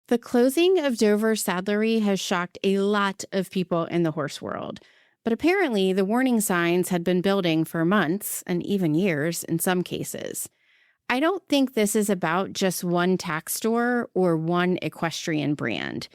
The closing of Dover Saddlery has shocked a lot of people in the horse world. But apparently, the warning signs had been building for months and even years in some cases. I don't think this is about just one tack store or one equestrian brand.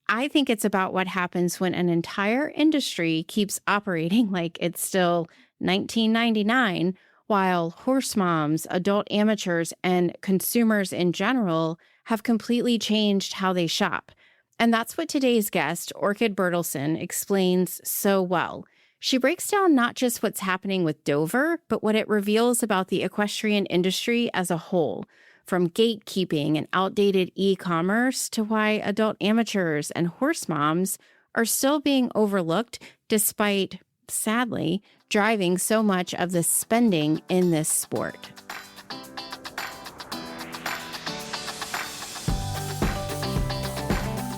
I think it's about what happens when an entire industry keeps operating like it's still 1999, while horse moms, adult amateurs, and consumers in general have completely changed how they shop. And that's what today's guest, Orchid Bertelsen, explains so well. She breaks down not just what's happening with Dover, but what it reveals about the equestrian industry as a whole, from gatekeeping and outdated e-commerce to why adult amateurs and horse moms are still being overlooked despite, sadly, driving so much of the spending in this sport.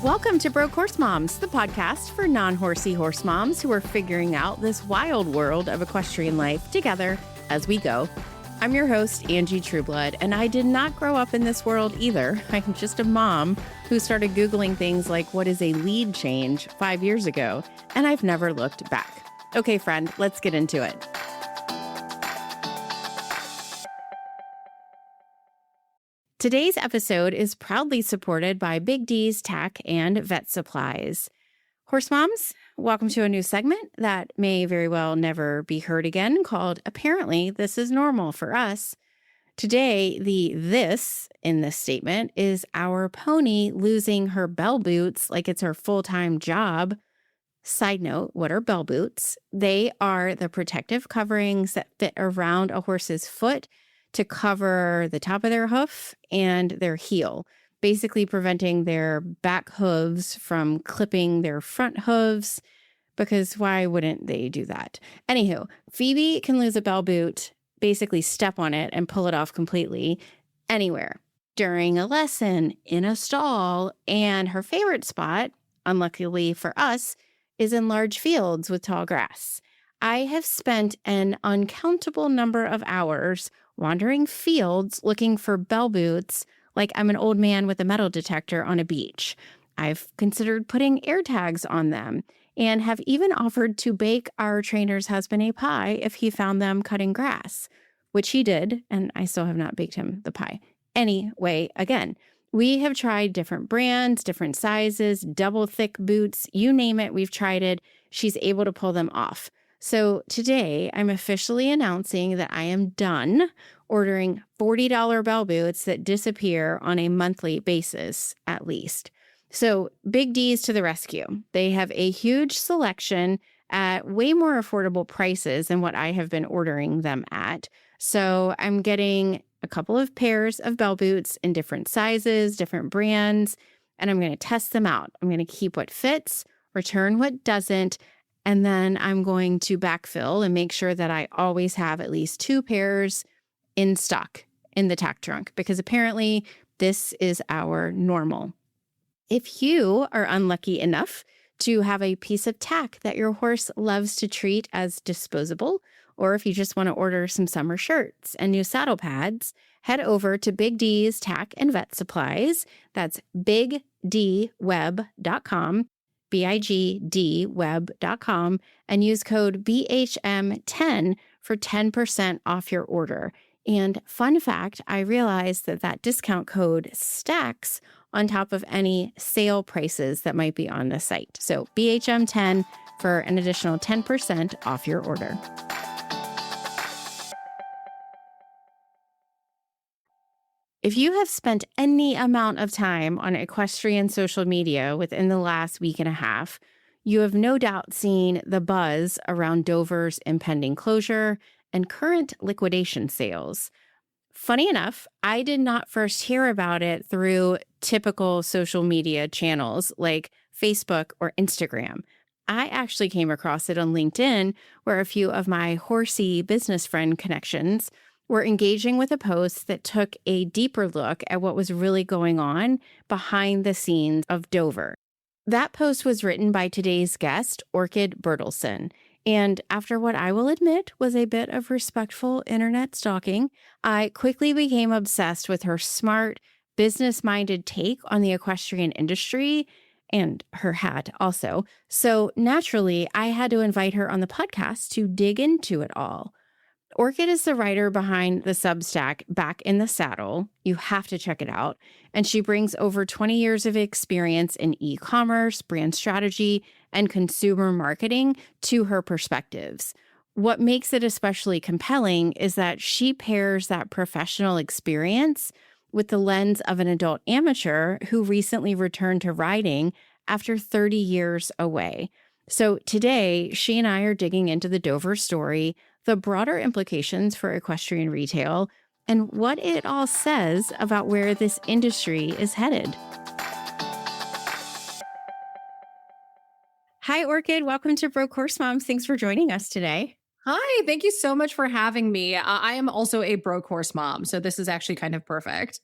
Welcome to Broke Horse Moms, the podcast for non-horsey horse moms who are figuring out this wild world of equestrian life together as we go. I'm your host, Angie Trueblood, and I did not grow up in this world either. I'm just a mom who started Googling things like what is a lead change 5 years ago, and I've never looked back. Okay, friend, let's get into it. Today's episode is proudly supported by Big D's Tack and Vet Supplies. Horse moms, welcome to a new segment that may very well never be heard again, called Apparently This is Normal for Us. Today, the this in this statement is our pony losing her bell boots like it's her full-time job. Side note, what are bell boots? They are the protective coverings that fit around a horse's foot to cover the top of their hoof and their heel, basically preventing their back hooves from clipping their front hooves, because why wouldn't they do that? Anywho, Phoebe can lose a bell boot, basically step on it and pull it off completely anywhere, during a lesson, in a stall, and her favorite spot, unluckily for us, is in large fields with tall grass. I have spent an uncountable number of hours wandering fields looking for bell boots like I'm an old man with a metal detector on a beach. I've considered putting air tags on them and have even offered to bake our trainer's husband a pie if he found them cutting grass, which he did, and I still have not baked him the pie. Anyway, again, we have tried different brands, different sizes, double thick boots, you name it, we've tried it. She's able to pull them off. So today, I'm officially announcing that I am done ordering $40 bell boots that disappear on a monthly basis, at least. So Big D's to the rescue. They have a huge selection at way more affordable prices than what I have been ordering them at. So I'm getting a couple of pairs of bell boots in different sizes, different brands, and I'm going to test them out. I'm going to keep what fits, return what doesn't, and then I'm going to backfill and make sure that I always have at least 2 pairs in stock in the tack trunk, because apparently this is our normal. If you are unlucky enough to have a piece of tack that your horse loves to treat as disposable, or if you just want to order some summer shirts and new saddle pads, head over to Big D's Tack and Vet Supplies. That's bigdweb.com. bigdweb.com, and use code BHM10 for 10% off your order. And fun fact, I realized that discount code stacks on top of any sale prices that might be on the site. So BHM10 for an additional 10% off your order. If you have spent any amount of time on equestrian social media within the last week and a half, you have no doubt seen the buzz around Dover's impending closure and current liquidation sales. Funny enough, I did not first hear about it through typical social media channels like Facebook or Instagram. I actually came across it on LinkedIn, where a few of my horsey business friend connections were engaging with a post that took a deeper look at what was really going on behind the scenes of Dover. That post was written by today's guest, Orchid Bertelsen. And after what I will admit was a bit of respectful internet stalking, I quickly became obsessed with her smart, business-minded take on the equestrian industry and her hat also. So naturally, I had to invite her on the podcast to dig into it all. Orchid is the writer behind the Substack Back in the Saddle. You have to check it out. And she brings over 20 years of experience in e-commerce, brand strategy, and consumer marketing to her perspectives. What makes it especially compelling is that she pairs that professional experience with the lens of an adult amateur who recently returned to riding after 30 years away. So today, she and I are digging into the Dover story, the broader implications for equestrian retail, and what it all says about where this industry is headed. Hi, Orchid. Welcome to Broke Horse Moms. Thanks for joining us today. Hi, thank you so much for having me. I am also a broke horse mom, so this is actually kind of perfect.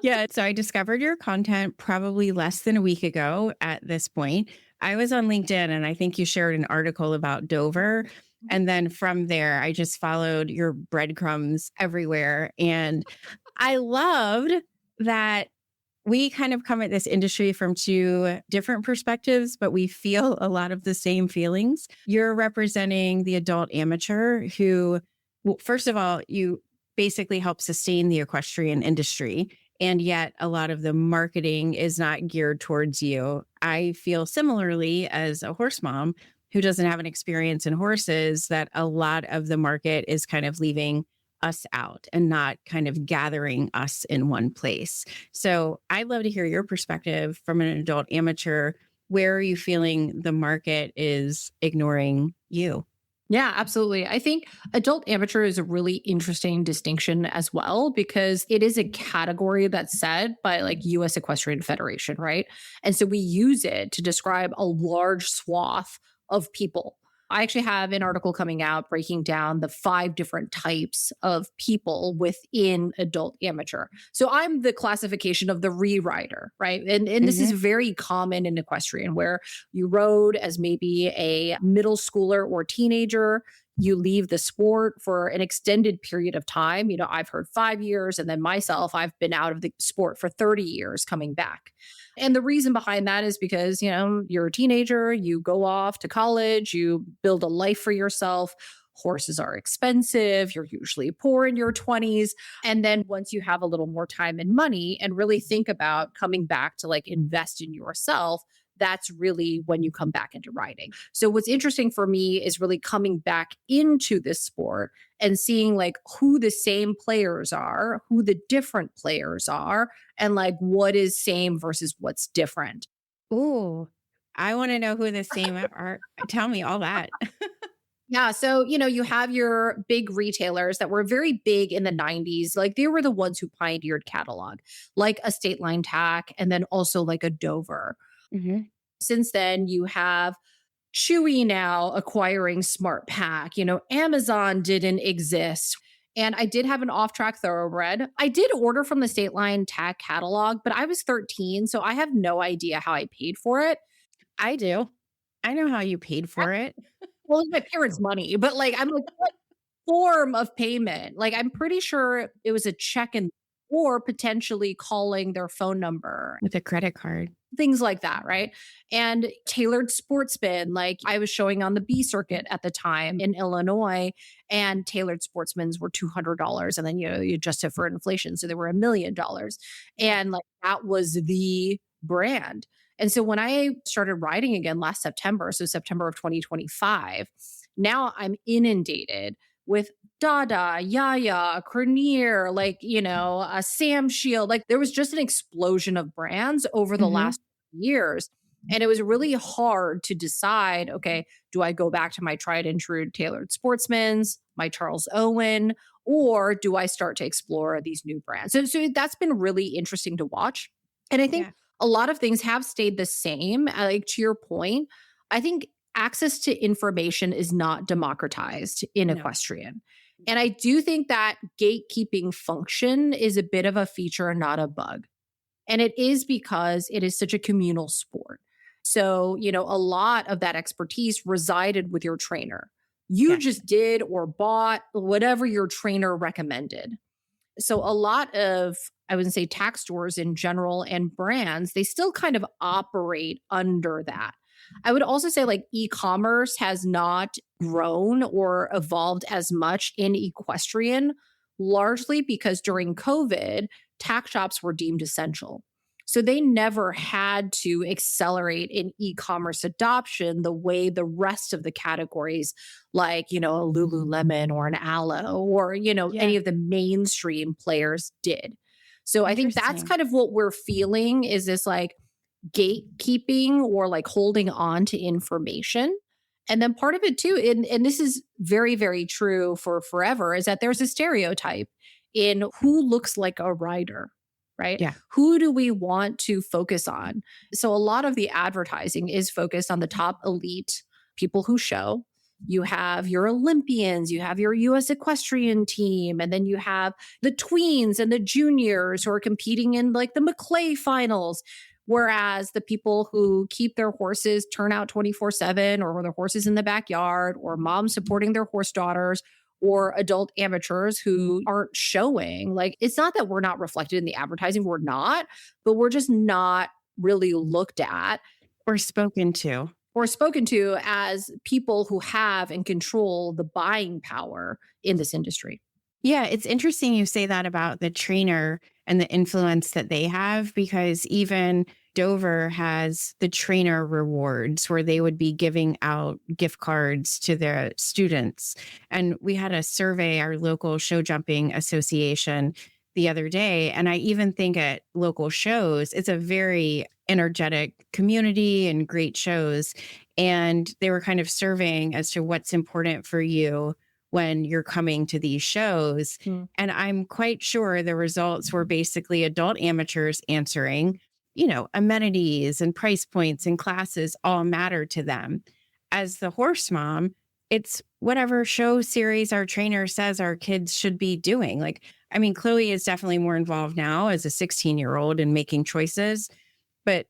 Yeah, so I discovered your content probably less than a week ago at this point. I was on LinkedIn and I think you shared an article about Dover. And then from there, I just followed your breadcrumbs everywhere. And I loved that we kind of come at this industry from two different perspectives, but we feel a lot of the same feelings. You're representing the adult amateur who, well, first of all, you basically help sustain the equestrian industry. And yet a lot of the marketing is not geared towards you. I feel similarly as a horse mom who doesn't have an experience in horses, that a lot of the market is kind of leaving us out and not kind of gathering us in one place. So I'd love to hear your perspective from an adult amateur. Where are you feeling the market is ignoring you? Yeah, absolutely. I think adult amateur is a really interesting distinction as well, because it is a category that's set by like US Equestrian Federation, right? And so we use it to describe a large swath of people. I actually have an article coming out breaking down the 5 different types of people within adult amateur. So I'm the classification of the re-rider, right? And this is very common in equestrian, where you rode as maybe a middle schooler or teenager. You leave the sport for an extended period of time. You know, I've heard 5 years, and then myself, I've been out of the sport for 30 years coming back. And the reason behind that is because, you know, you're a teenager, you go off to college, you build a life for yourself. Horses are expensive. You're usually poor in your 20s. And then once you have a little more time and money and really think about coming back to like invest in yourself, that's really when you come back into riding. So what's interesting for me is really coming back into this sport and seeing like who the same players are, who the different players are, and like what is same versus what's different. Ooh, I want to know who the same are. Tell me all that. Yeah. So, you know, you have your big retailers that were very big in the 90s. Like they were the ones who pioneered catalog, like a State Line Tack, and then also like a Dover. Mhm. Since then, you have Chewy now acquiring Smart Pack. You know, Amazon didn't exist. And I did have an off track thoroughbred. I did order from the State Line Tag catalog, but I was 13. So I have no idea how I paid for it. I do. I know how you paid for it. Well, it's my parents' money, but like, I'm like, what form of payment? Like, I'm pretty sure it was a check in or potentially calling their phone number, With a credit card. things like that, right? And tailored sportsman, like I was showing on the B circuit at the time in Illinois, and tailored sportsmen's were $200. And then, you know, you adjust it for inflation. So they were $1,000,000. And like that was the brand. And so when I started riding again last September, so September of 2025, now I'm inundated with Dada, Yaya, Cranier, like, you know, a Sam Shield. Like there was just an explosion of brands over the last years. And it was really hard to decide, okay, do I go back to my tried and true tailored sportsman's, my Charles Owen, or do I start to explore these new brands? So that's been really interesting to watch. And I think a lot of things have stayed the same. Like to your point, I think access to information is not democratized in equestrian. And I do think that gatekeeping function is a bit of a feature and not a bug. And it is because it is such a communal sport. So, you know, a lot of that expertise resided with your trainer. You just did or bought whatever your trainer recommended. So a lot of, I wouldn't say tack stores in general and brands, they still kind of operate under that. I would also say like e-commerce has not grown or evolved as much in equestrian, largely because during COVID, tack shops were deemed essential. So they never had to accelerate in e-commerce adoption the way the rest of the categories, like, a Lululemon or an Aloe or, Yeah. any of the mainstream players did. So I think that's Interesting. kind of what we're feeling is this like gatekeeping or like holding on to information. And then part of it too, and this is very, very true for forever, is that there's a stereotype in who looks like a rider, right? Yeah. Who do we want to focus on? So a lot of the advertising is focused on the top elite people who show. You have your Olympians, you have your US equestrian team, and then you have the tweens and the juniors who are competing in like the McClay finals. Whereas the people who keep their horses turn out 24/7 or their horses in the backyard or moms supporting their horse daughters or adult amateurs who aren't showing, like it's not that we're not reflected in the advertising, we're not, but we're just not really looked at Or spoken to. or spoken to as people who have and control the buying power in this industry. Yeah, it's interesting you say that about the trainer and the influence that they have, because even Dover has the trainer rewards where they would be giving out gift cards to their students. And we had a survey, our local show jumping association, the other day. And I even think at local shows, it's a very energetic community and great shows. And they were kind of surveying as to what's important for you when you're coming to these shows. Mm. And I'm quite sure the results were basically adult amateurs answering, amenities and price points and classes all matter to them. As the horse mom, it's whatever show series our trainer says our kids should be doing. Like, I mean, Chloe is definitely more involved now as a 16-year-old in making choices, but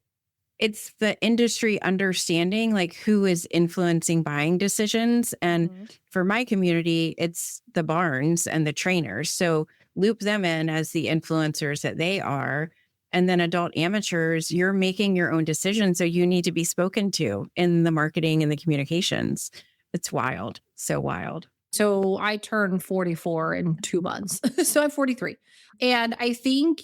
it's the industry understanding like who is influencing buying decisions. And for my community, it's the barns and the trainers. So loop them in as the influencers that they are. And then adult amateurs, you're making your own decisions. So you need to be spoken to in the marketing and the communications. It's wild. So wild. So I turned 44 in 2 months. So I'm 43. And I think,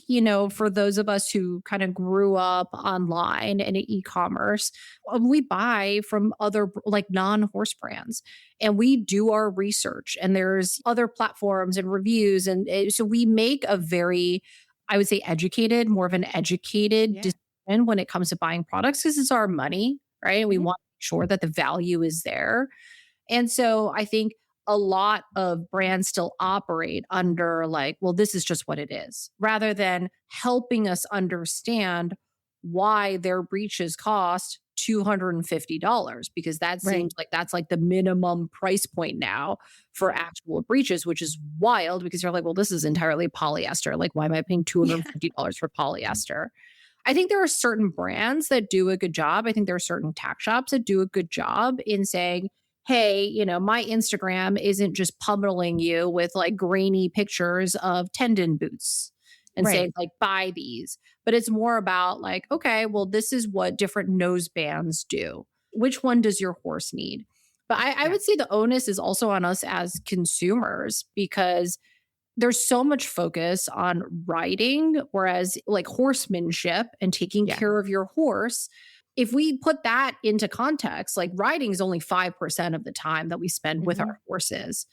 for those of us who kind of grew up online and in e-commerce, we buy from other like non-horse brands and we do our research and there's other platforms and reviews. And so we make a very, I would say educated, more of an educated Yeah. decision when it comes to buying products because it's our money, right? And we Mhm. want to make sure that the value is there. And so I think a lot of brands still operate under like, well, this is just what it is, rather than helping us understand why their breeches cost $250 because that Right. seems like that's like the minimum price point now for actual breeches, which is wild because you're like, well, this is entirely polyester. Like, why am I paying Yeah. $250 for polyester? I think there are certain brands that do a good job. I think there are certain tack shops that do a good job in saying, hey, my Instagram isn't just pummeling you with like grainy pictures of tendon boots and Right. saying like buy these, but it's more about like, okay, well, this is what different nose bands do. Which one does your horse need? But I Yeah. would say the onus is also on us as consumers because there's so much focus on riding, whereas like horsemanship and taking Yeah. care of your horse, if we put that into context, like riding is only 5% of the time that we spend with Mhm. our horses.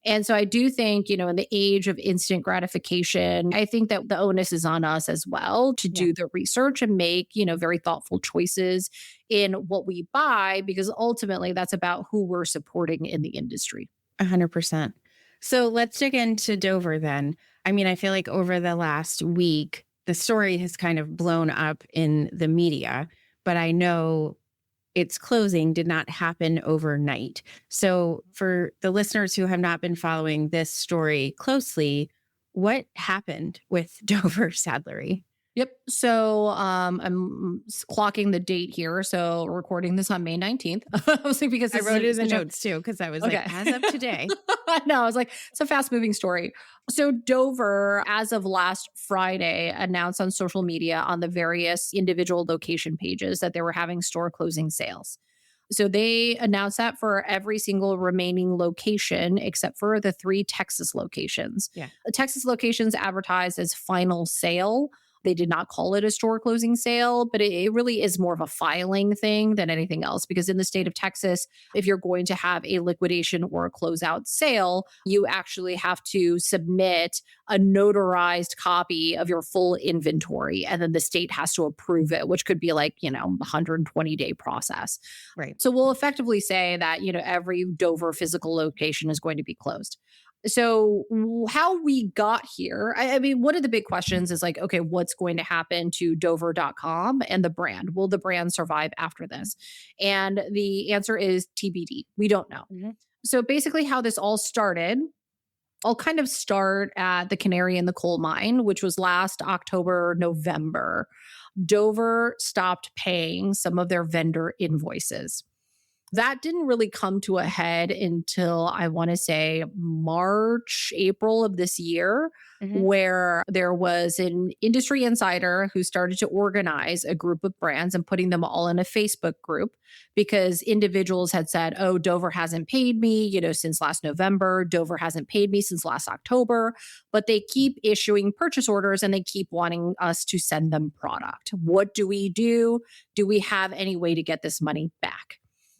And so I do think, in the age of instant gratification, I think that the onus is on us as well to Yeah. do the research and make, very thoughtful choices in what we buy, because ultimately that's about who we're supporting in the industry. 100%. So let's dig into Dover then. I mean, I feel like over the last week, the story has kind of blown up in the media, but I know its closing did not happen overnight. So for the listeners who have not been following this story closely, what happened with Dover Saddlery? Yep. So I'm clocking the date here. So recording this on May 19th. I was like, because I this wrote it is in the such a notes too, because I was like, okay. as of today. No, I was like, it's a fast moving story. So Dover, as of last Friday, announced on social media on the various individual location pages that they were having store closing sales. So they announced that for every single remaining location except for the 3 Texas locations. Yeah. The Texas locations advertised as final sale. They did not call it a store closing sale, but it really is more of a filing thing than anything else. Because in the state of Texas, if you're going to have a liquidation or a closeout sale, you actually have to submit a notarized copy of your full inventory. And then the state has to approve it, which could be like, 120-day process. Right. So we'll effectively say that, every Dover physical location is going to be closed. So how we got here, I mean, one of the big questions is like, okay, what's going to happen to Dover.com and the brand? Will the brand survive after this? And the answer is TBD. We don't know. Mm-hmm. So basically how this all started, I'll kind of start at the canary in the coal mine, which was last October, November. Dover stopped paying some of their vendor invoices. That didn't really come to a head until I want to say March, April of this year, where there was an industry insider who started to organize a group of brands and putting them all in a Facebook group because individuals had said, oh, Dover hasn't paid me, since last November. Dover hasn't paid me since last October, but they keep issuing purchase orders and they keep wanting us to send them product. What do we do? Do we have any way to get this money back?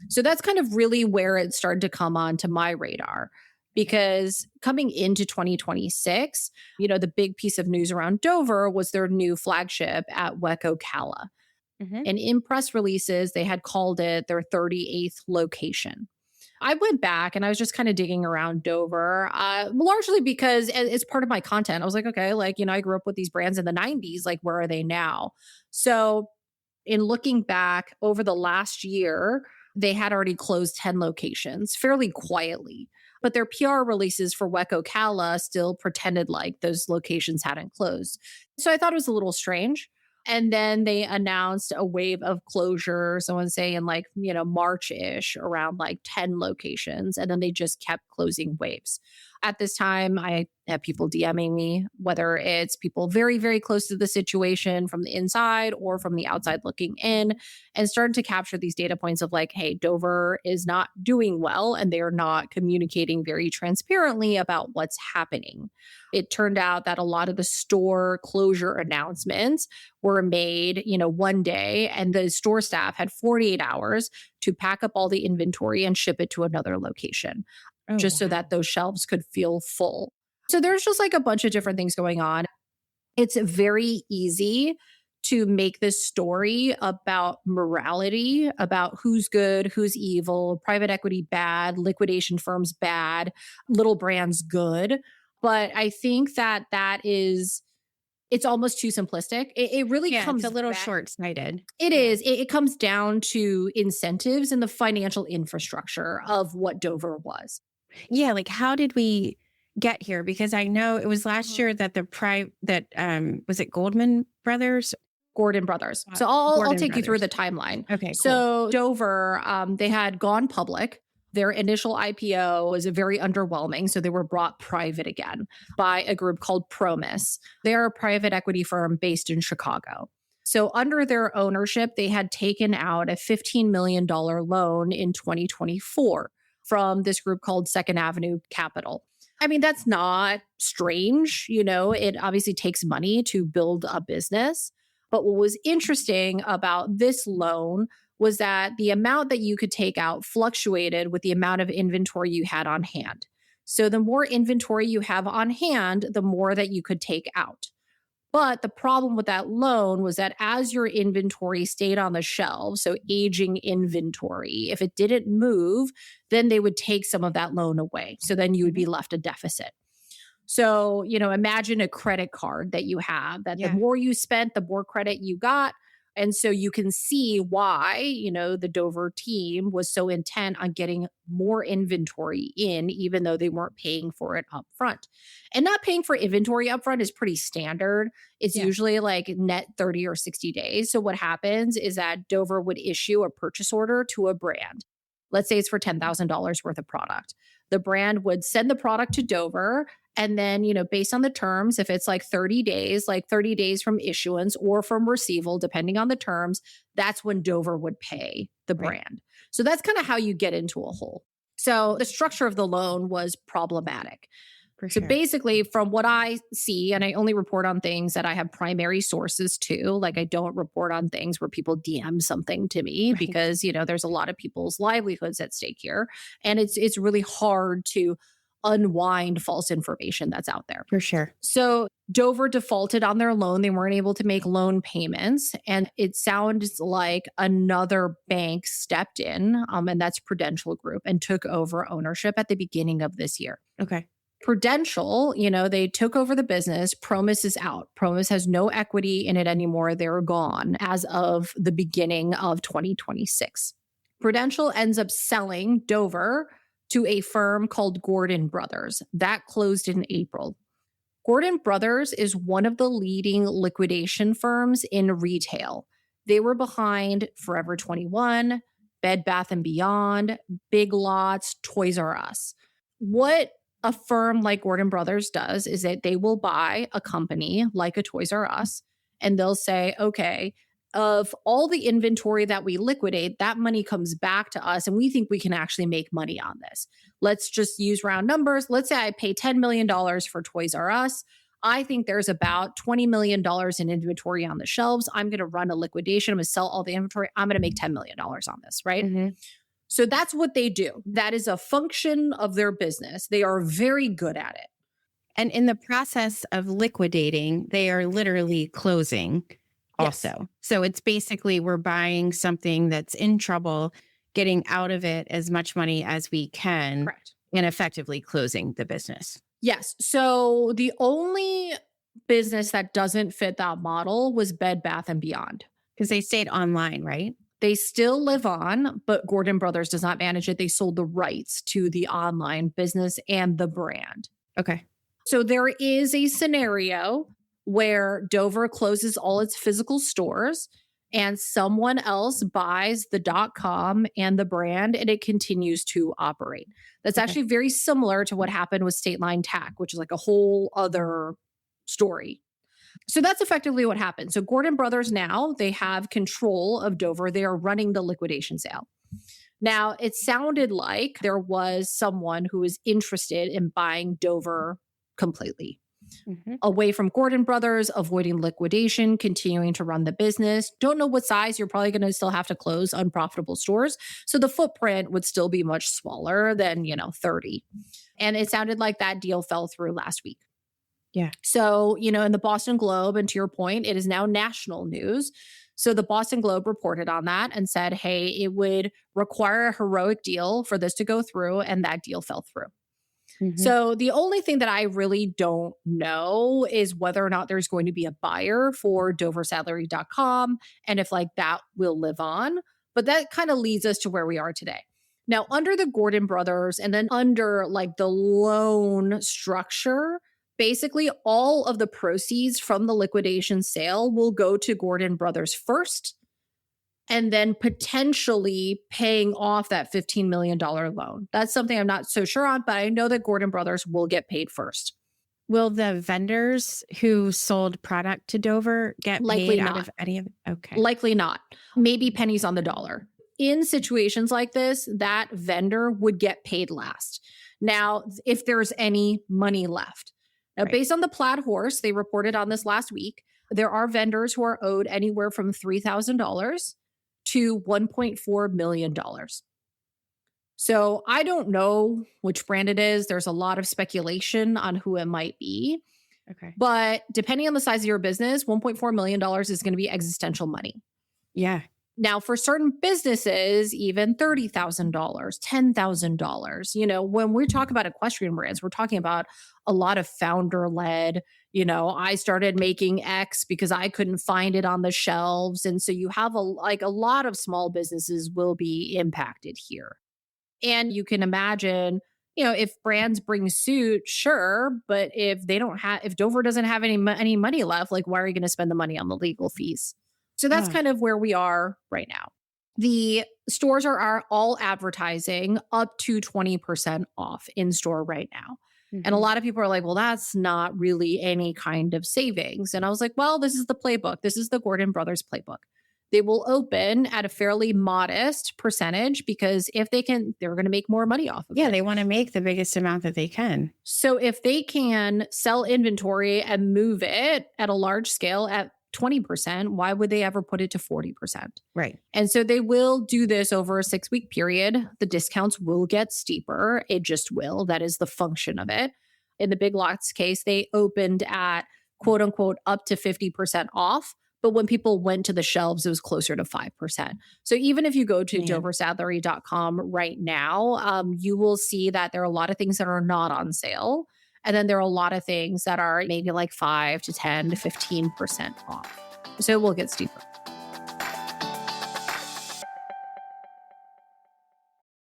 So that's kind of really where it started to come onto my radar because coming into 2026, the big piece of news around Dover was their new flagship at Ocala. And in press releases, they had called it their 38th location. I went back and I was just kind of digging around Dover, largely because it's part of my content. I was like, okay, I grew up with these brands in the 90s. Like, where are they now? So in looking back over the last year, they had already closed 10 locations fairly quietly, but their PR releases for Ocala still pretended like those locations hadn't closed. So I thought it was a little strange. And then they announced a wave of closures, I want to say in March-ish, around 10 locations. And then they just kept closing waves. At this time, I have people DMing me, whether it's people very, very close to the situation from the inside or from the outside looking in, and started to capture these data points of hey, Dover is not doing well and they're not communicating very transparently about what's happening. It turned out that a lot of the store closure announcements were made, one day, and the store staff had 48 hours to pack up all the inventory and ship it to another location. So that those shelves could feel full. So there's just a bunch of different things going on. It's very easy to make this story about morality, about who's good, who's evil, private equity bad, liquidation firms bad, little brands good. But I think that it's almost too simplistic. It really comes it's a little back, short-sighted. It is. It comes down to incentives and the financial infrastructure of what Dover was. Yeah, how did we get here? Because I know it was last year that was it Goldman Brothers? Gordon Brothers. So I'll Gordon take you through Brothers. the timeline. Okay, cool. So Dover, they had gone public. Their initial IPO was very underwhelming. So they were brought private again by a group called Promise. They're a private equity firm based in Chicago. So under their ownership, they had taken out a $15 million loan in 2024 from this group called Second Avenue Capital. I mean, that's not strange. It obviously takes money to build a business. But what was interesting about this loan was that the amount that you could take out fluctuated with the amount of inventory you had on hand. So the more inventory you have on hand, the more that you could take out. But the problem with that loan was that as your inventory stayed on the shelves, so aging inventory, if it didn't move, then they would take some of that loan away. So then you would be left a deficit. So, imagine a credit card that you have that the more you spent, the more credit you got. And so you can see why, the Dover team was so intent on getting more inventory in, even though they weren't paying for it up front. And not paying for inventory up front is pretty standard. It's usually like net 30 or 60 days. So what happens is that Dover would issue a purchase order to a brand. Let's say it's for $10,000 worth of product. The brand would send the product to Dover. And then, based on the terms, if it's like 30 days from issuance or from receival, depending on the terms, that's when Dover would pay the brand. So that's kind of how you get into a hole. So the structure of the loan was problematic. So basically, from what I see, and I only report on things that I have primary sources to, like I don't report on things where people DM something to me because, there's a lot of people's livelihoods at stake here. And it's really hard to unwind false information that's out there. For sure. So Dover defaulted on their loan. They weren't able to make loan payments. And it sounds like another bank stepped in, and that's Prudential Group, and took over ownership at the beginning of this year. Okay. Prudential, they took over the business. Promise is out. Promise has no equity in it anymore. They're gone as of the beginning of 2026. Prudential ends up selling Dover to a firm called Gordon Brothers. That closed in April. Gordon Brothers is one of the leading liquidation firms in retail. They were behind Forever 21, Bed Bath & Beyond, Big Lots, Toys R Us. What a firm like Gordon Brothers does is that they will buy a company like a Toys R Us, and they'll say, okay, of all the inventory that we liquidate, that money comes back to us and we think we can actually make money on this. Let's just use round numbers. Let's say I pay $10 million for Toys R Us. I think there's about $20 million in inventory on the shelves. I'm going to run a liquidation. I'm going to sell all the inventory. I'm going to make $10 million on this, right? Mm-hmm. So that's what they do. That is a function of their business. They are very good at it. And in the process of liquidating, they are literally closing. Also. Yes. So it's basically we're buying something that's in trouble, getting out of it as much money as we can. Correct. And effectively closing the business. Yes. So the only business that doesn't fit that model was Bed Bath & Beyond. Because they stayed online, right? They still live on, but Gordon Brothers does not manage it. They sold the rights to the online business and the brand. Okay. So there is a scenario where Dover closes all its physical stores and someone else buys the .com and the brand and it continues to operate. That's actually very similar to what happened with State Line Tack, which is like a whole other story. So that's effectively what happened. So Gordon Brothers now, they have control of Dover. They are running the liquidation sale. Now, it sounded like there was someone who was interested in buying Dover completely. Mm-hmm. Away from Gordon Brothers, avoiding liquidation, continuing to run the business. Don't know what size. You're probably going to still have to close unprofitable stores. So the footprint would still be much smaller than, 30. And it sounded like that deal fell through last week. Yeah. So, in the Boston Globe, and to your point, it is now national news. So the Boston Globe reported on that and said, hey, it would require a heroic deal for this to go through. And that deal fell through. Mm-hmm. So the only thing that I really don't know is whether or not there's going to be a buyer for DoverSaddlery.com and if that will live on. But that kind of leads us to where we are today. Now, under the Gordon Brothers and then under the loan structure, basically all of the proceeds from the liquidation sale will go to Gordon Brothers first, and then potentially paying off that $15 million loan. That's something I'm not so sure on, but I know that Gordon Brothers will get paid first. Will the vendors who sold product to Dover get paid out of any of it? Okay. Likely not. Maybe pennies on the dollar. In situations like this, that vendor would get paid last. Now, if there's any money left. Now, based on the Plaid Horse, they reported on this last week, there are vendors who are owed anywhere from $3,000 to $1.4 million. So I don't know which brand it is. There's a lot of speculation on who it might be. Okay. But depending on the size of your business, $1.4 million is going to be existential money. Yeah. Now, for certain businesses, even $30,000, $10,000. When we talk about equestrian brands, we're talking about a lot of founder led. I started making X because I couldn't find it on the shelves. And so you have a lot of small businesses will be impacted here. And you can imagine, if brands bring suit, sure, but if Dover doesn't have any money left, like why are you going to spend the money on the legal fees? So that's kind of where we are right now. The stores are all advertising up to 20% off in store right now. And a lot of people are like, well, that's not really any kind of savings. And I was like, well, this is the playbook. This is the Gordon Brothers playbook. They will open at a fairly modest percentage because if they can, they're going to make more money off of it. Yeah, they want to make the biggest amount that they can. So if they can sell inventory and move it at a large scale at 20%, why would they ever put it to 40%? Right. And so they will do this over a 6-week period. The discounts will get steeper. It just will. That is the function of it. In the Big Lots case, they opened at quote unquote up to 50% off. But when people went to the shelves, it was closer to 5%. So even if you go to doversaddlery.com right now, you will see that there are a lot of things that are not on sale. And then there are a lot of things that are maybe like 5 to 10 to 15% off. So it will get steeper.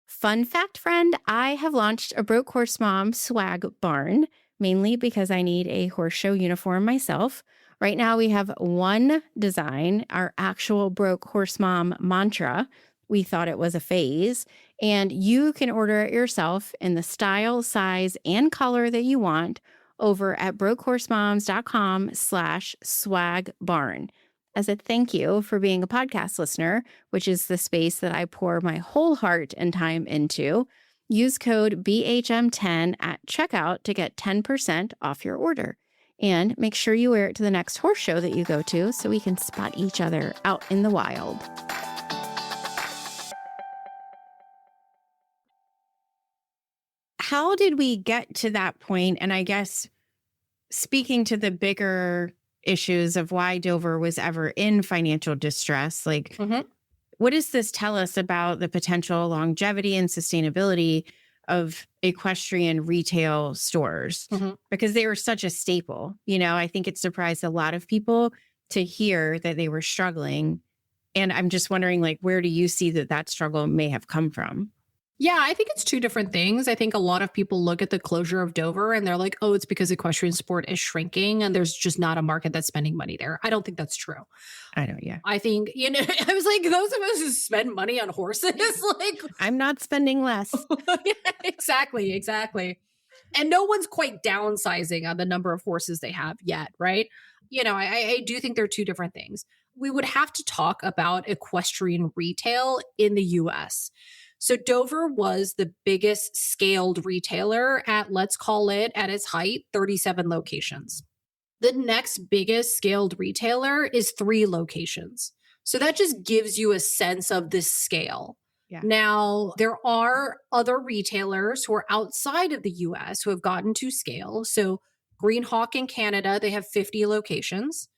Fun fact, friend, I have launched a Broke Horse Mom swag barn, mainly because I need a horse show uniform myself. Right now we have one design, our actual Broke Horse Mom mantra. We thought it was a phase, and you can order it yourself in the style, size, and color that you want over at brokehorsemoms.com/swag barn. As a thank you for being a podcast listener, which is the space that I pour my whole heart and time into, use code BHM10 at checkout to get 10% off your order. And make sure you wear it to the next horse show that you go to so we can spot each other out in the wild. How did we get to that point? And I guess speaking to the bigger issues of why Dover was ever in financial distress, what does this tell us about the potential longevity and sustainability of equestrian retail stores? Because they were such a staple. I think it surprised a lot of people to hear that they were struggling. And I'm just wondering, where do you see that struggle may have come from? Yeah, I think it's two different things. I think a lot of people look at the closure of Dover and they're like, oh, it's because equestrian sport is shrinking and there's just not a market that's spending money there. I don't think that's true. I know, yeah. I think, I was like, those of us who spend money on horses, I'm not spending less. Yeah, exactly. And no one's quite downsizing on the number of horses they have yet, right? I do think they're two different things. We would have to talk about equestrian retail in the US. So Dover was the biggest scaled retailer at, let's call it at its height, 37 locations. The next biggest scaled retailer is 3 locations. So that just gives you a sense of this scale. Yeah. Now, there are other retailers who are outside of the US who have gotten to scale. So Greenhawk in Canada, they have 50 locations.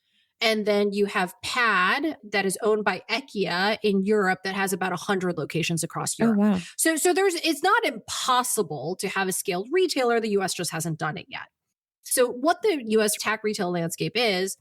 And then you have PAD that is owned by Equia in Europe that has about 100 locations across Europe. Oh, wow. So it's not impossible to have a scaled retailer. The US just hasn't done it yet. So what the US tack retail landscape is,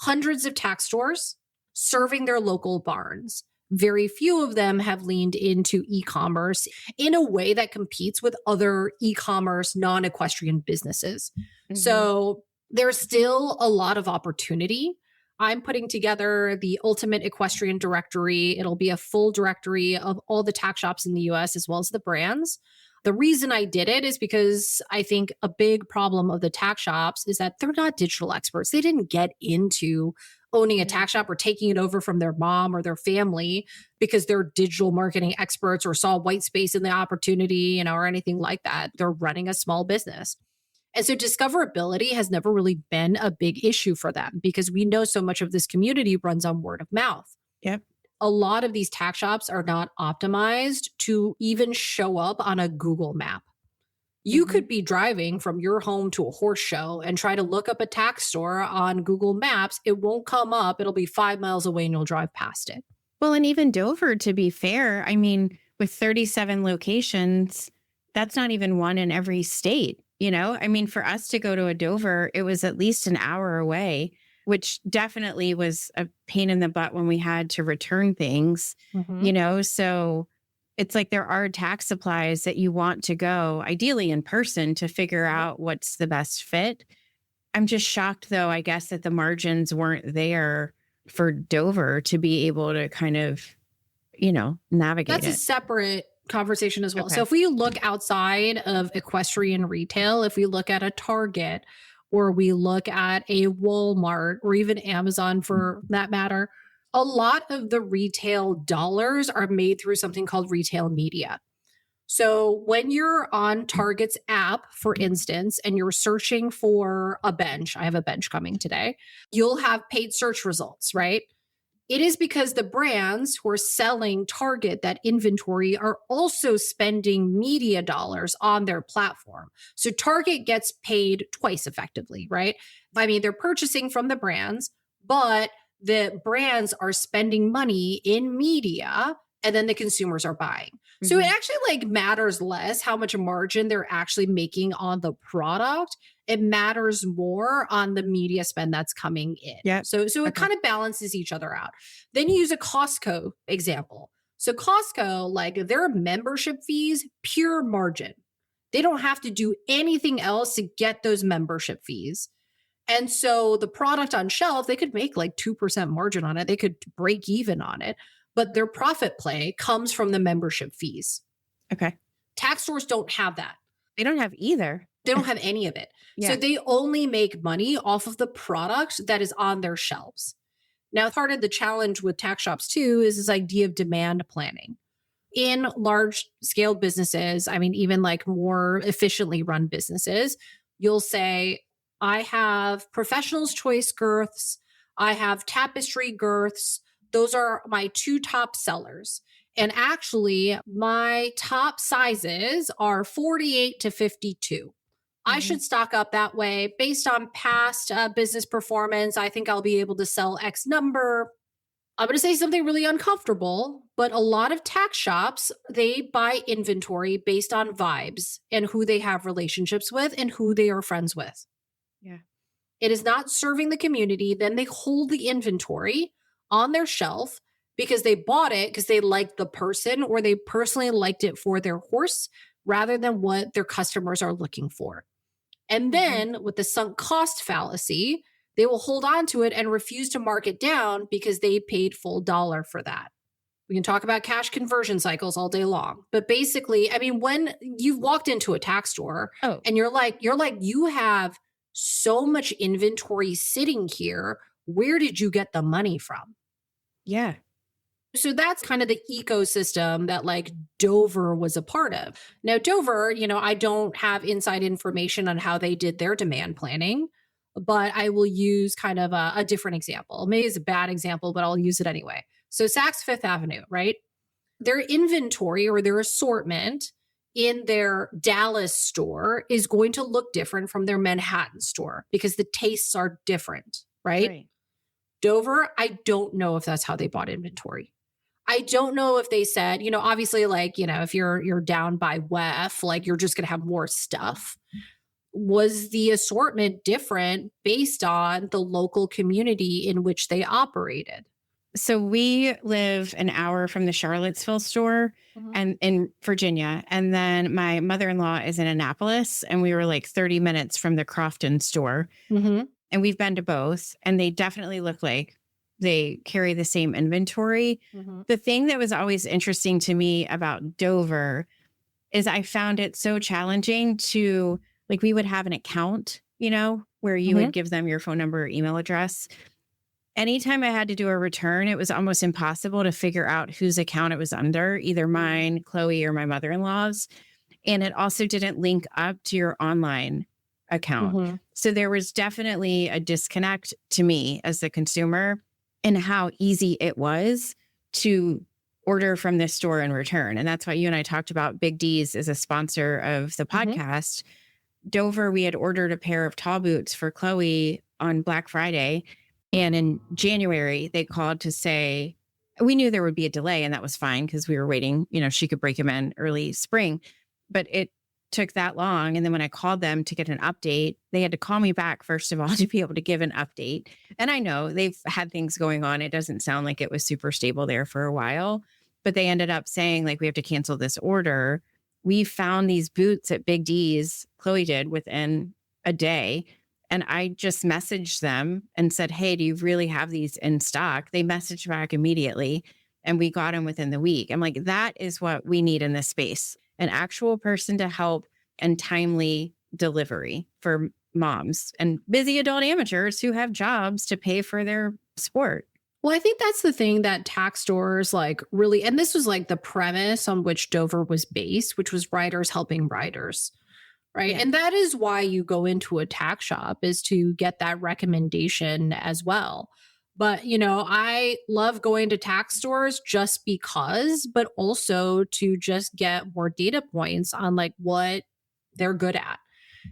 hundreds of tack stores serving their local barns. Very few of them have leaned into e-commerce in a way that competes with other e-commerce non-equestrian businesses. So there's still a lot of opportunity. I'm putting together the ultimate equestrian directory. It'll be a full directory of all the tack shops in the US as well as the brands. The reason I did it is because I think a big problem of the tack shops is that they're not digital experts. They didn't get into owning a tack shop or taking it over from their mom or their family because they're digital marketing experts or saw white space in the opportunity, or anything like that. They're running a small business. And so discoverability has never really been a big issue for them because we know so much of this community runs on word of mouth. Yep. A lot of these tack shops are not optimized to even show up on a Google map. You could be driving from your home to a horse show and try to look up a tack store on Google Maps. It won't come up. It'll be 5 miles away and you'll drive past it. Well, and even Dover, to be fair, I mean, with 37 locations, that's not even one in every state, you know? I mean, for us to go to a Dover, it was at least an hour away, which definitely was a pain in the butt when we had to return things, you know? So it's like there are tax supplies that you want to go, ideally in person, to figure out what's the best fit. I'm just shocked, though, I guess, that the margins weren't there for Dover to be able to kind of, navigate That's a it. separate conversation as well. Okay. So if we look outside of equestrian retail, if we look at a Target or we look at a Walmart or even Amazon for that matter, a lot of the retail dollars are made through something called retail media. So when you're on Target's app, for instance, and you're searching for a bench, I have a bench coming today, you'll have paid search results, right? It is because the brands who are selling Target that inventory are also spending media dollars on their platform. So Target gets paid twice effectively, right? I mean, they're purchasing from the brands, but the brands are spending money in media and then the consumers are buying. So it actually like matters less how much margin they're actually making on the product. It matters more on the media spend that's coming in. Yeah. So it kind of balances each other out. Then you use a Costco example. So Costco, like their membership fees, pure margin. They don't have to do anything else to get those membership fees. And so the product on shelf, they could make like 2% margin on it. They could break even on it, but their profit play comes from the membership fees. Okay. Tax stores don't have that. They don't have either. They don't have any of it. Yeah. So they only make money off of the product that is on their shelves. Now, part of the challenge with tax shops too is this idea of demand planning. In large scale businesses, I mean, even like more efficiently run businesses, you'll say, I have professional's choice girths. I have tapestry girths. Those are my two top sellers. And actually, my top sizes are 48 to 52. I should stock up that way based on past business performance. I think I'll be able to sell X number. I'm going to say something really uncomfortable, but a lot of tax shops, they buy inventory based on vibes and who they have relationships with and who they are friends with. Yeah. It is not serving the community. Then they hold the inventory on their shelf because they bought it because they liked the person or they personally liked it for their horse rather than what their customers are looking for. And then with the sunk cost fallacy, they will hold on to it and refuse to mark it down because they paid full dollar for that. We can talk about cash conversion cycles all day long. But basically, I mean, when you've walked into a tax store and you're like, you have so much inventory sitting here. Where did you get the money from? Yeah. So that's kind of the ecosystem that like Dover was a part of. Now, Dover, I don't have inside information on how they did their demand planning, but I will use kind of a different example. Maybe it's a bad example, but I'll use it anyway. So Saks Fifth Avenue, right? Their inventory or their assortment in their Dallas store is going to look different from their Manhattan store because the tastes are different, right? Dover, I don't know if that's how they bought inventory. I don't know if they said, obviously like, if you're down by WEF, like you're just going to have more stuff. Was the assortment different based on the local community in which they operated? So we live an hour from the Charlottesville store and in Virginia. And then my mother-in-law is in Annapolis and we were like 30 minutes from the Crofton store. And we've been to both and they definitely look like they carry the same inventory. The thing that was always interesting to me about Dover is I found it so challenging to, like, we would have an account, where you would give them your phone number or email address. Anytime I had to do a return, it was almost impossible to figure out whose account it was under, either mine, Chloe, or my mother-in-law's. And it also didn't link up to your online account. So there was definitely a disconnect to me as the consumer in how easy it was to order from this store and return. And that's why you and I talked about Big D's as a sponsor of the podcast. Dover, we had ordered a pair of tall boots for Chloe on Black Friday. And in January, they called to say, We knew there would be a delay, and that was fine because we were waiting, she could break him in early spring, but it took that long. And then when I called them to get an update, they had to call me back, first of all, to be able to give an update. And I know they've had things going on. It doesn't sound like it was super stable there for a while, but they ended up saying, like, we have to cancel this order. We found these boots at Big D's, Chloe did, within a day. And I just messaged them and said, hey, do you really have these in stock? They messaged back immediately, and we got them within the week. I'm like, that is what we need in this space. An actual person to help and timely delivery for moms and busy adult amateurs who have jobs to pay for their sport. Well, I think that's the thing that tack stores like really, and this was like the premise on which Dover was based, which was riders helping riders. Right. Yeah. And that is why you go into a tack shop, is to get that recommendation as well. But, I love going to tack stores just because, but also to just get more data points on like what they're good at.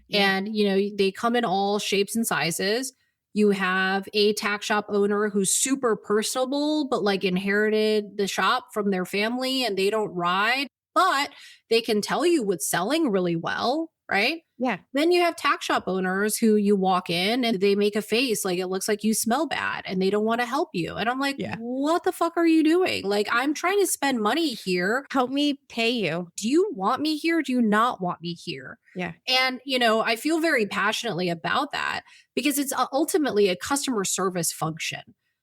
Yeah. And, they come in all shapes and sizes. You have a tack shop owner who's super personable, but like inherited the shop from their family and they don't ride, but they can tell you what's selling really well. Right? Yeah. Then you have tack shop owners who you walk in and they make a face like it looks like you smell bad and they don't want to help you. And I'm like, Yeah. what the fuck are you doing? Like, I'm trying to spend money here. Help me pay you. Do you want me here? Do you not want me here? Yeah. And, I feel very passionately about that because it's ultimately a customer service function.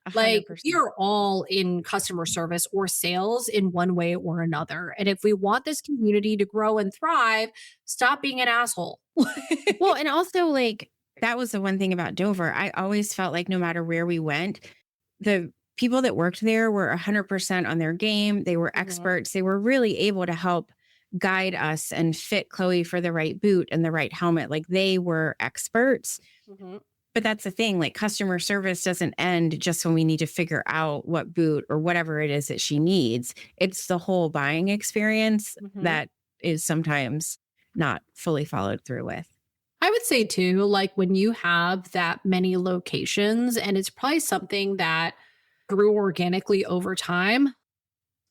100%. Like, we're all in customer service or sales in one way or another. And if we want this community to grow and thrive, stop being an asshole. Well, and also, like, that was the one thing about Dover. I always felt like no matter where we went, the people that worked there were 100% on their game. They were experts. They were really able to help guide us and fit Chloe for the right boot and the right helmet. Like, they were experts. But that's the thing, like, customer service doesn't end just when we need to figure out what boot or whatever it is that she needs. It's the whole buying experience that is sometimes not fully followed through with. I would say too, like when you have that many locations, and it's probably something that grew organically over time.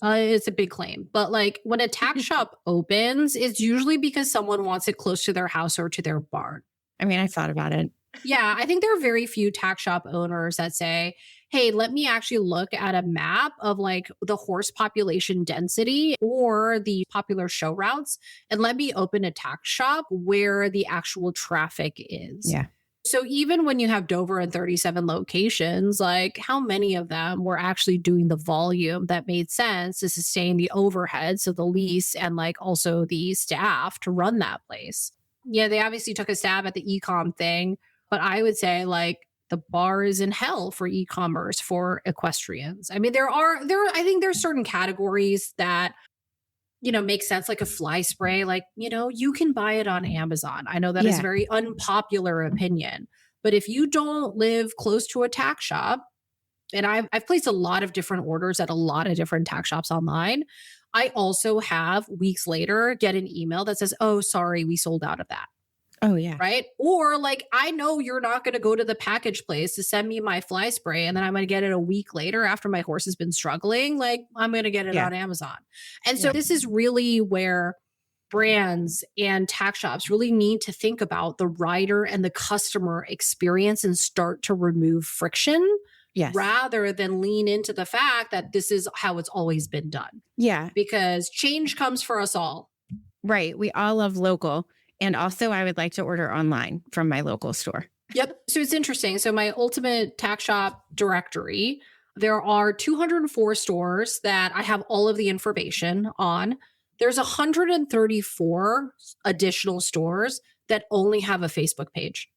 It's a big claim, but like when a tack shop opens, it's usually because someone wants it close to their house or to their barn. I mean, I thought about it. Yeah, I think there are very few tack shop owners that say, hey, let me actually look at a map of like the horse population density or the popular show routes and let me open a tack shop where the actual traffic is. Yeah. So even when you have Dover and 37 locations, like how many of them were actually doing the volume that made sense to sustain the overhead, so the lease and like also the staff to run that place? Yeah, they obviously took a stab at the e-com thing, but I would say like the bar is in hell for e-commerce for equestrians. I mean, I think there's certain categories that, make sense, like a fly spray, like, you can buy it on Amazon. I know that is a very unpopular opinion, but if you don't live close to a tack shop, and I've placed a lot of different orders at a lot of different tack shops online, I also have weeks later get an email that says, oh, sorry, we sold out of that. Oh, yeah. Right. Or like, I know you're not going to go to the package place to send me my fly spray and then I'm going to get it a week later after my horse has been struggling. Like, I'm going to get it on Amazon. And so this is really where brands and tack shops really need to think about the rider and the customer experience and start to remove friction. Yes. Rather than lean into the fact that this is how it's always been done. Yeah. Because change comes for us all. Right. We all love local. And also, I would like to order online from my local store. Yep. So it's interesting. So my ultimate tack shop directory, there are 204 stores that I have all of the information on. There's 134 additional stores that only have a Facebook page.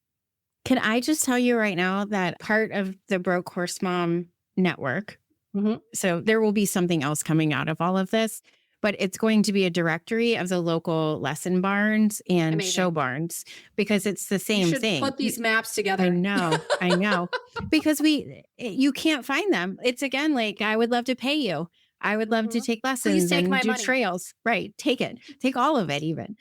Can I just tell you right now that part of the Broke Horse Mom network, so there will be something else coming out of all of this, but it's going to be a directory of the local lesson barns and show barns because it's the same thing. Put these maps together. I know. Because you can't find them. It's again, like, I would love to pay you. I would love to take lessons and do trails. Right. Take it. Take all of it even.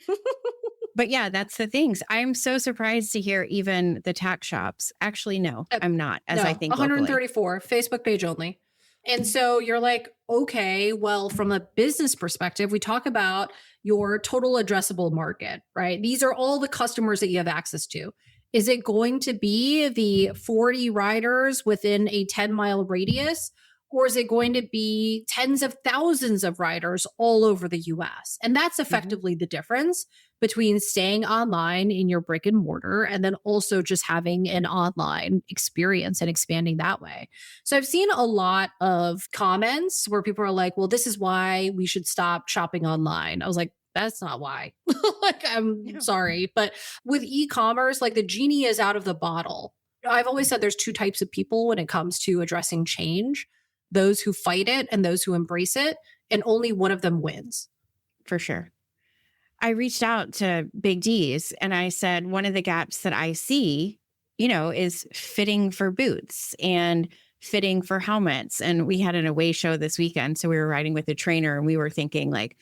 But yeah, that's the things. I'm so surprised to hear even the tack shops. Actually, no, I'm not, as I think 134 locally. Facebook page only. And so you're like, okay, well, from a business perspective, we talk about your total addressable market, right? These are all the customers that you have access to. Is it going to be the 40 riders within a 10-mile radius? Or is it going to be tens of thousands of riders all over the US? And that's effectively the difference between staying online in your brick and mortar and then also just having an online experience and expanding that way. So I've seen a lot of comments where people are like, well, this is why we should stop shopping online. I was like, that's not why. Like, I'm Yeah, sorry. But with e commerce, like the genie is out of the bottle. I've always said there's two types of people when it comes to addressing change, those who fight it and those who embrace it. And only one of them wins. for sure. I reached out to Big D's and I said, one of the gaps that I see, is fitting for boots and fitting for helmets. And we had an away show this weekend. So we were riding with a trainer and we were thinking, like,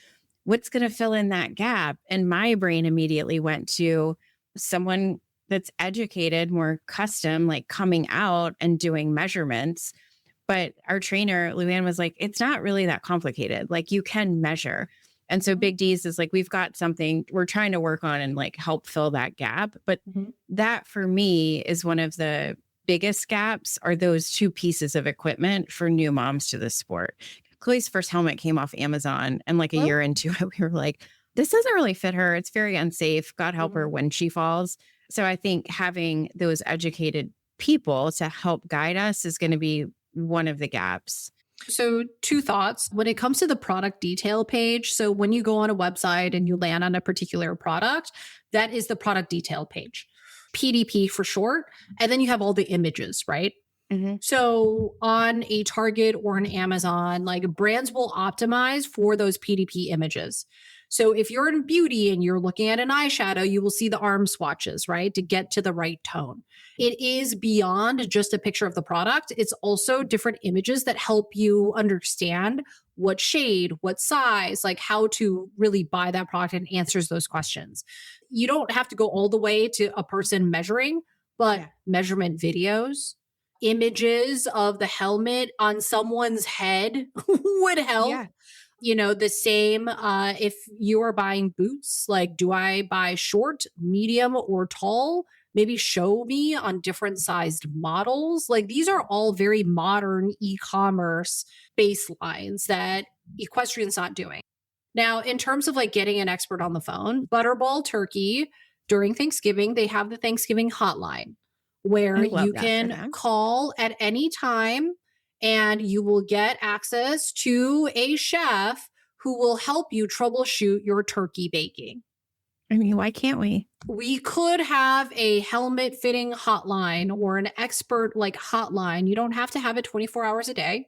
what's going to fill in that gap? And my brain immediately went to someone that's educated, more custom, like coming out and doing measurements. But our trainer, Luann, was like, it's not really that complicated. Like, you can measure. And so Big D's is like, we've got something we're trying to work on and like help fill that gap. But that for me is one of the biggest gaps are those two pieces of equipment for new moms to the sport. Chloe's first helmet came off Amazon and like a year into it, we were like, this doesn't really fit her. It's very unsafe. God help her when she falls. So I think having those educated people to help guide us is going to be one of the gaps. So, two thoughts. When it comes to the product detail page, so when you go on a website and you land on a particular product, that is the product detail page, PDP for short. And then you have all the images, right? So on a Target or an Amazon, like brands will optimize for those PDP images. So if you're in beauty and you're looking at an eyeshadow, you will see the arm swatches, right? To get to the right tone. It is beyond just a picture of the product. It's also different images that help you understand what shade, what size, like how to really buy that product and answers those questions. You don't have to go all the way to a person measuring, but measurement videos, images of the helmet on someone's head would help. Yeah. The same if you are buying boots, like, do I buy short, medium, or tall? Maybe show me on different sized models. Like, these are all very modern e-commerce baselines that Equestrian's not doing. Now, in terms of like getting an expert on the phone, Butterball Turkey, during Thanksgiving, they have the Thanksgiving hotline where you can call at any time and you will get access to a chef who will help you troubleshoot your turkey baking. I mean, why can't we? We could have a helmet fitting hotline or an expert like hotline. You don't have to have it 24 hours a day.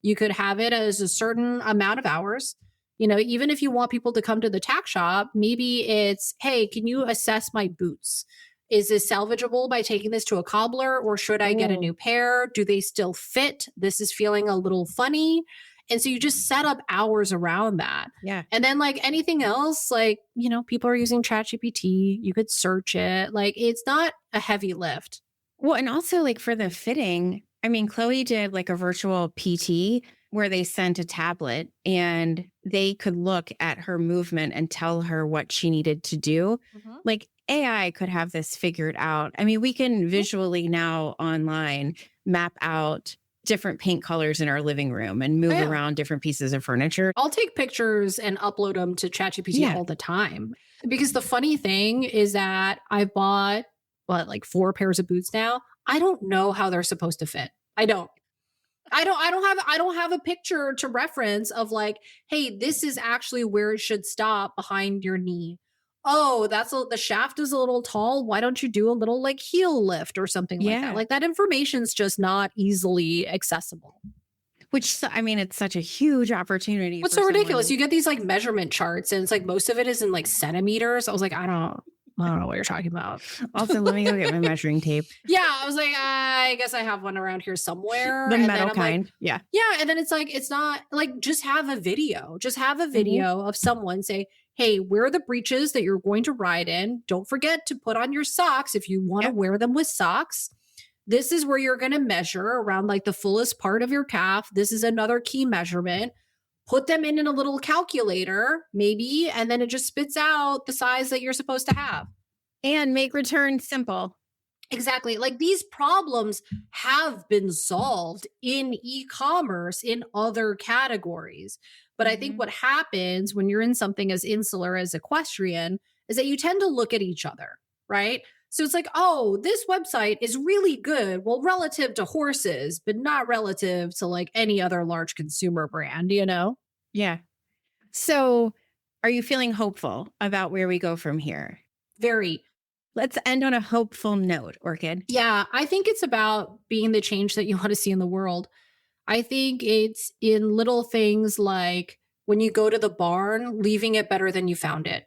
You could have it as a certain amount of hours. Even if you want people to come to the tack shop, maybe it's, hey, can you assess my boots? Is this salvageable by taking this to a cobbler, or should I get a new pair? Do they still fit? This is feeling a little funny. And so you just set up hours around that. Yeah. And then like anything else, like, people are using ChatGPT. You could search it. Like, it's not a heavy lift. Well, and also like for the fitting, I mean, Chloe did like a virtual PT where they sent a tablet and they could look at her movement and tell her what she needed to do. Like, AI could have this figured out. I mean, we can visually now online map out different paint colors in our living room and move around different pieces of furniture. I'll take pictures and upload them to ChatGPT all the time. Because the funny thing is that I bought, like 4 pairs of boots now. I don't know how they're supposed to fit. I don't have a picture to reference of like, hey, this is actually where it should stop behind your knee. Oh, the shaft is a little tall. Why don't you do a little like heel lift or something like that? Like, that information's just not easily accessible. Which, I mean, it's such a huge opportunity. What's so ridiculous? You get these like measurement charts and it's like most of it is in like centimeters. I was like, I don't know what you're talking about. Also, let me go get my measuring tape. Yeah, I was like, I guess I have one around here somewhere. The metal kind. Yeah. And then it's like, it's not like, just have a video. Just have a video of someone say, hey, where are the breeches that you're going to ride in? Don't forget to put on your socks if you want to wear them with socks. This is where you're going to measure around like the fullest part of your calf. This is another key measurement. Put them in a little calculator, maybe, and then it just spits out the size that you're supposed to have. And make returns simple. Exactly. Like these problems have been solved in e-commerce in other categories. But I think what happens when you're in something as insular as equestrian is that you tend to look at each other, right? So it's like, oh, this website is really good. Well, relative to horses, but not relative to like any other large consumer brand, you know? Yeah. So are you feeling hopeful about where we go from here? Very. Let's end on a hopeful note, Orchid. Yeah, I think it's about being the change that you want to see in the world. I think it's in little things like when you go to the barn, leaving it better than you found it.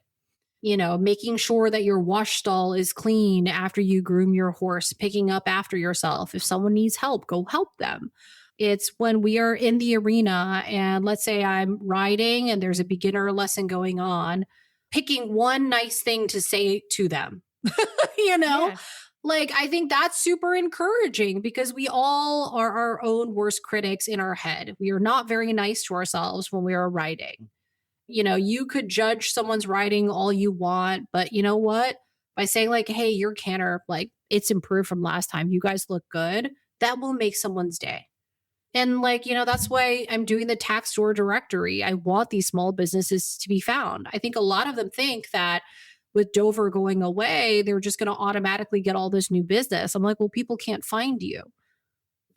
You know, making sure that your wash stall is clean after you groom your horse, picking up after yourself. If someone needs help, go help them. It's when we are in the arena and let's say I'm riding and there's a beginner lesson going on, picking one nice thing to say to them, you know? Yeah. Like, I think that's super encouraging because we all are our own worst critics in our head. We are not very nice to ourselves when we are riding. You know, you could judge someone's riding all you want, but you know what? By saying like, hey, your canter, like it's improved from last time. You guys look good. That will make someone's day. And like, you know, that's why I'm doing the tack store directory. I want these small businesses to be found. I think a lot of them think that with Dover going away, they're just going to automatically get all this new business. I'm like, well, people can't find you.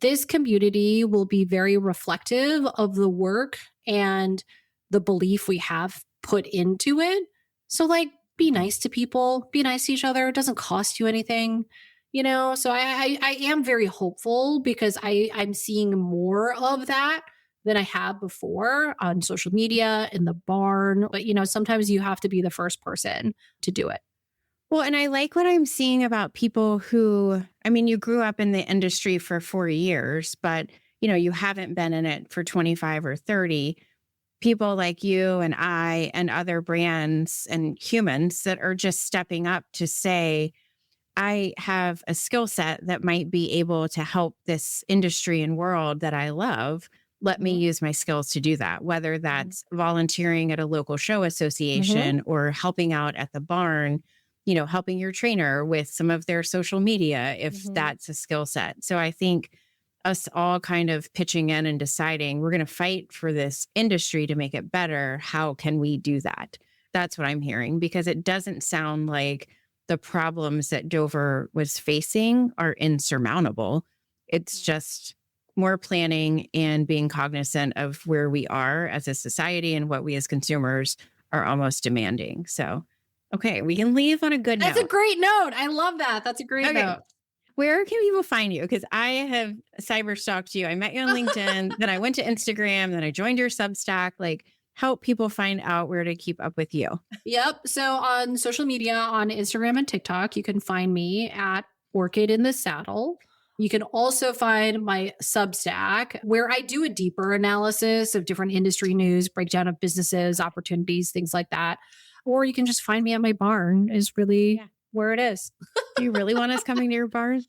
This community will be very reflective of the work and the belief we have put into it. So like, be nice to people, be nice to each other. It doesn't cost you anything, you know? So I am very hopeful because I'm seeing more of that than I have before on social media, in the barn. But, you know, sometimes you have to be the first person to do it. Well, and I like what I'm seeing about people who, I mean, you grew up in the industry for 4 years, but, you know, you haven't been in it for 25 or 30. People like you and I and other brands and humans that are just stepping up to say, I have a skill set that might be able to help this industry and world that I love. Let me use my skills to do that, whether that's volunteering at a local show association or helping out at the barn, you know, helping your trainer with some of their social media, if that's a skill set. So I think us all kind of pitching in and deciding we're going to fight for this industry to make it better. How can we do that? That's what I'm hearing, because it doesn't sound like the problems that Dover was facing are insurmountable. It's just more planning and being cognizant of where we are as a society and what we as consumers are almost demanding. So, okay, we can leave on a good note. That's a great note. I love that. That's a great note. Where can people find you? Because I have cyber stalked you. I met you on LinkedIn, then I went to Instagram, then I joined your Substack. Like, help people find out where to keep up with you. Yep. So on social media, on Instagram and TikTok, you can find me at Orchid in the Saddle. You can also find my Substack where I do a deeper analysis of different industry news, breakdown of businesses, opportunities, things like that. Or you can just find me at my barn is really where it is. Do you really want us coming to your barn?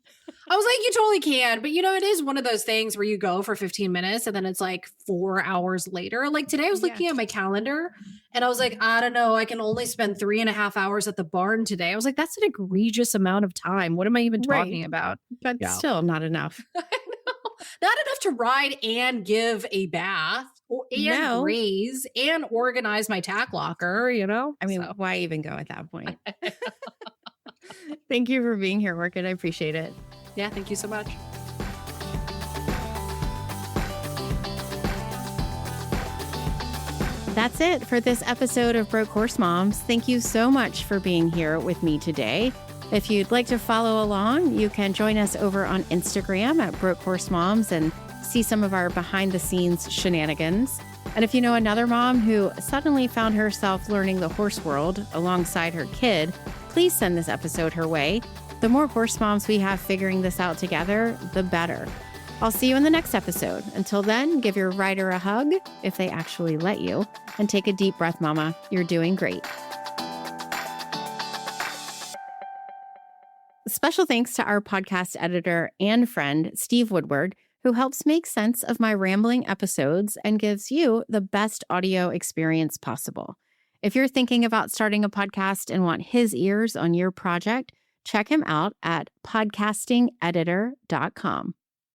I was like, you totally can. But, you know, it is one of those things where you go for 15 minutes and then it's like 4 hours later. Like today I was looking at my calendar and I was like, I don't know, I can only spend 3.5 hours at the barn today. I was like, that's an egregious amount of time. What am I even talking about? But still not enough. I know. Not enough to ride and give a bath and graze and organize my tack locker, you know? I mean, why even go at that point? Thank you for being here, Orchid. I appreciate it. Yeah, thank you so much. That's it for this episode of Broke Horse Moms. Thank you so much for being here with me today. If you'd like to follow along, you can join us over on Instagram at Broke Horse Moms and see some of our behind the scenes shenanigans. And if you know another mom who suddenly found herself learning the horse world alongside her kid, please send this episode her way. The more horse moms we have figuring this out together, the better. I'll see you in the next episode. Until then, give your rider a hug, if they actually let you, and take a deep breath, Mama. You're doing great. Special thanks to our podcast editor and friend, Steve Woodward, who helps make sense of my rambling episodes and gives you the best audio experience possible. If you're thinking about starting a podcast and want his ears on your project, check him out at podcastingeditor.com.